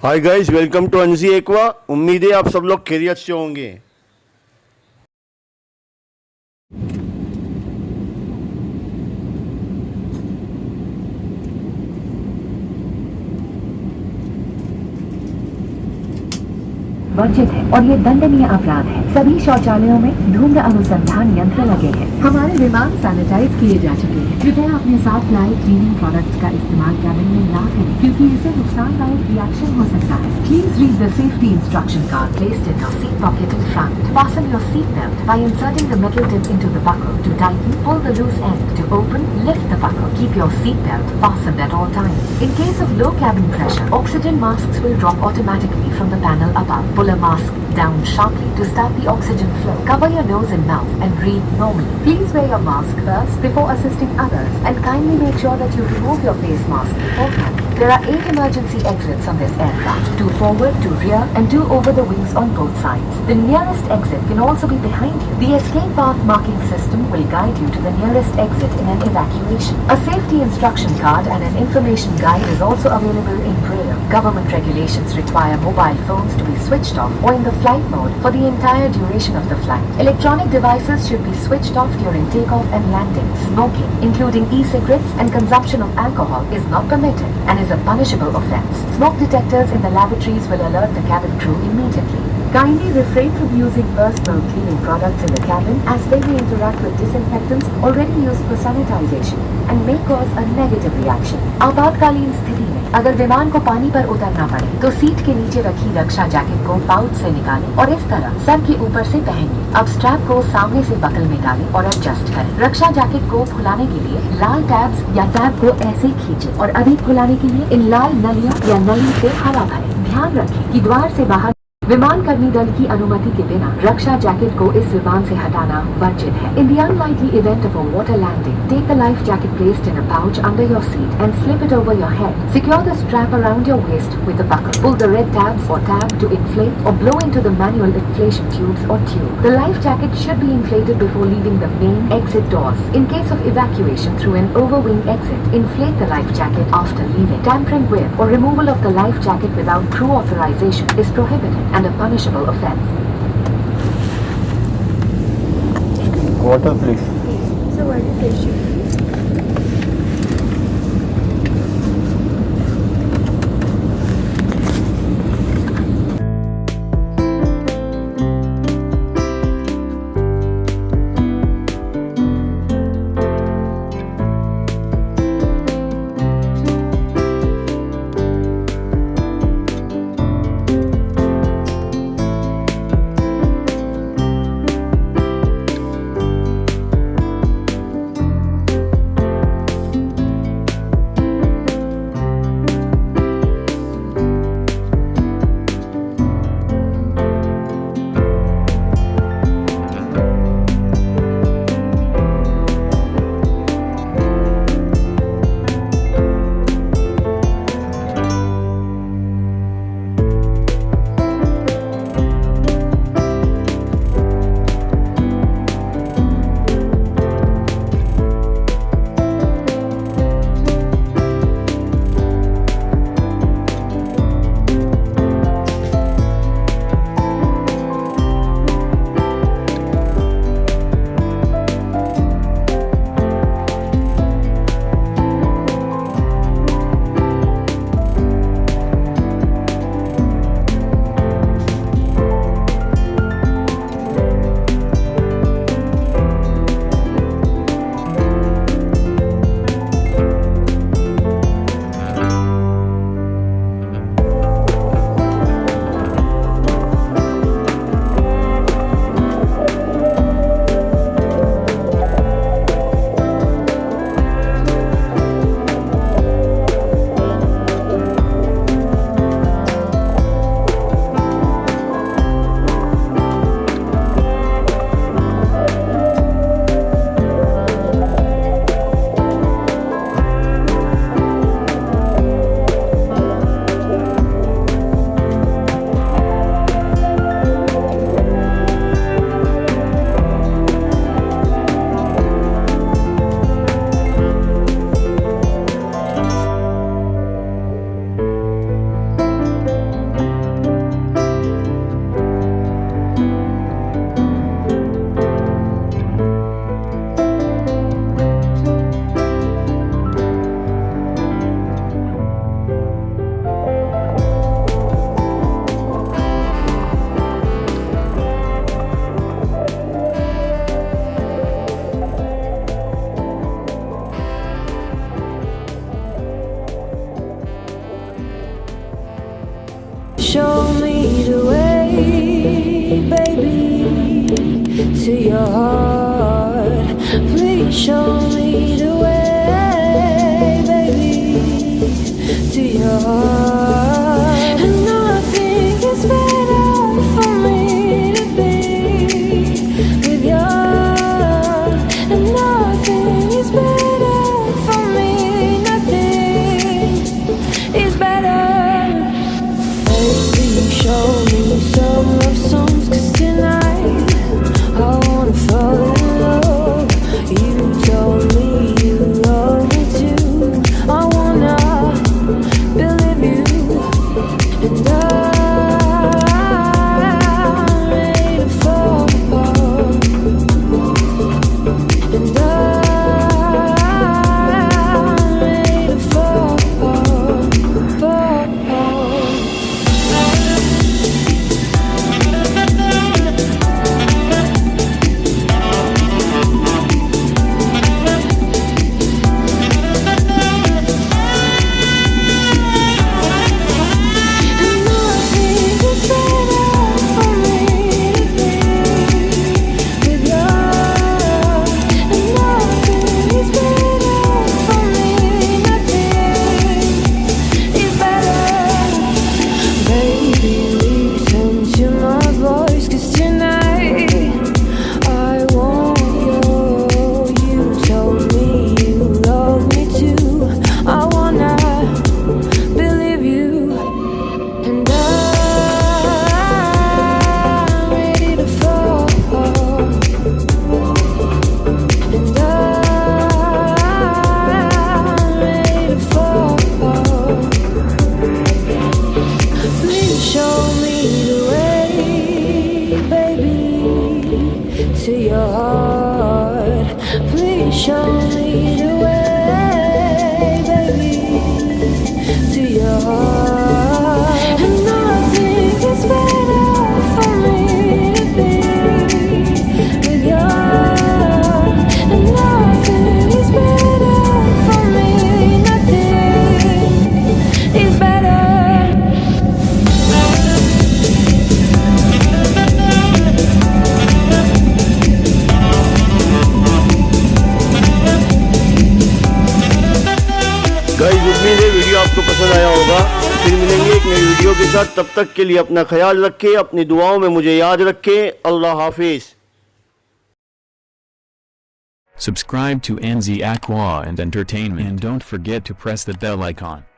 Hi guys, welcome to अंजी aqua. उम्मीद है आप सब लोग खैरियत से होंगे। वर्जित है और ये दंडनीय अपराध है। सभी शौचालयों में धूम्र अनुसंधान यंत्र लगे हैं। हमारे विमान सैनिटाइज किए जा चुके हैं। कृपया अपने साथ लाए क्लीनिंग प्रोडक्ट्स का इस्तेमाल कैबिन में ना करें, क्योंकि इससे नुकसानदायक रिएक्शन हो सकता है। Please read the safety instruction card placed in your seat pocket in front. Fasten your seat belt by inserting the metal tip into the buckle. To tighten, pull the loose end. To open, lift the buckle. Keep your seat belt fastened at all times. In case of low cabin pressure, oxygen masks will drop automatically from the panel above. Pull a mask down sharply to start the oxygen flow. Cover your nose and mouth and breathe normally. Please wear your mask first before assisting others, and kindly make sure that you remove your face mask beforehand. There are 8 emergency exits on this aircraft, 2 forward, 2 rear, and 2 over the wings on both sides. The nearest exit can also be behind you. The escape path marking system will guide you to the nearest exit in an evacuation. A safety instruction card and an information guide is also available in Braille. Government regulations require mobile phones to be switched off or in the flight mode for the entire duration of the flight. Electronic devices should be switched off during takeoff and landing. Smoking, including e-cigarettes and consumption of alcohol, is not permitted and is a punishable offense. Smoke detectors in the lavatories will alert the cabin crew immediately. Kindly refrain from using personal cleaning products in the cabin, as they may interact with disinfectants already used for sanitization and may cause a negative reaction. आपातकालीन स्थिति में अगर विमान को पानी पर उतरना पड़े तो सीट के नीचे रखी रक्षा जैकेट को पाउच से निकालें और इस तरह सर के ऊपर से पहनिए। अब स्ट्रैप को सामने से बकल में डालें और एडजस्ट करें। रक्षा जैकेट को फुलाने के लिए लाल टैब्स या टैब को ऐसे खींचें और अधिक फुलाने के लिए इन लाल नलियों या नली से हवा भरें। ध्यान रखें कि द्वार से बाहर विमान कर्मी दल की अनुमति के बिना रक्षा जैकेट को इस विमान से हटाना वर्जित है। In the unlikely event of a water landing, take the life jacket placed in a pouch under your seat and slip it over your head. Secure the strap around your waist with the buckle. Pull the red tabs or tab to inflate or blow into the manual inflation tubes or tube. The life jacket should be inflated before leaving the main exit doors. In case of evacuation through an overwing exit, inflate the life jacket after leaving. Tampering with or removal of the life jacket without crew authorization is prohibited and a punishable offense. Water, please. So what is the issue? show me the way, baby, to your heart. Please show me the way, baby, to your heart. And nothing is better for me to be with you. And nothing is better for me. Nothing is better. Baby, show me some love songs, 'cause tonight I wanna fall in love. You told me you love me too. I wanna believe you. And I'm ready to fall apart. And I'm ready to fall apart, fall apart. To your heart, please show me the way, baby, to your heart. And nothing is better for me to be with you. And nothing is better for me. Nothing is better. Guys, उम्मीद है video आपको पसंद आया होगा। फिर मिलेंगे एक नई वीडियो के साथ। तब तक के लिए अपना ख्याल रखें, अपनी दुआओं में मुझे याद रखें। अल्लाह हाफिज। Subscribe to Anzi Aqua and Entertainment and don't forget to press the bell icon.